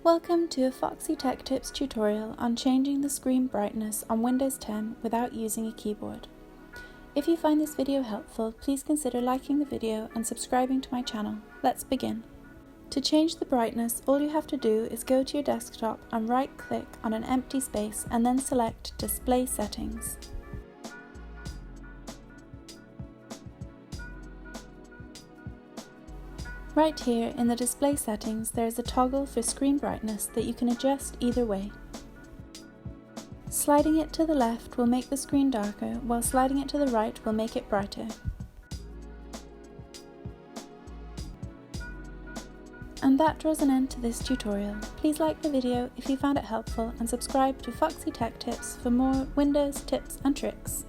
Welcome to a Foxy Tech Tips tutorial on changing the screen brightness on Windows 10 without using a keyboard. If you find this video helpful, please consider liking the video and subscribing to my channel. Let's begin. To change the brightness, all you have to do is go to your desktop and right-click on an empty space and then select Display Settings. Right here in the display settings there is a toggle for screen brightness that you can adjust either way. Sliding it to the left will make the screen darker, while sliding it to the right will make it brighter. And that draws an end to this tutorial. Please like the video if you found it helpful and subscribe to Foxy Tech Tips for more Windows tips and tricks.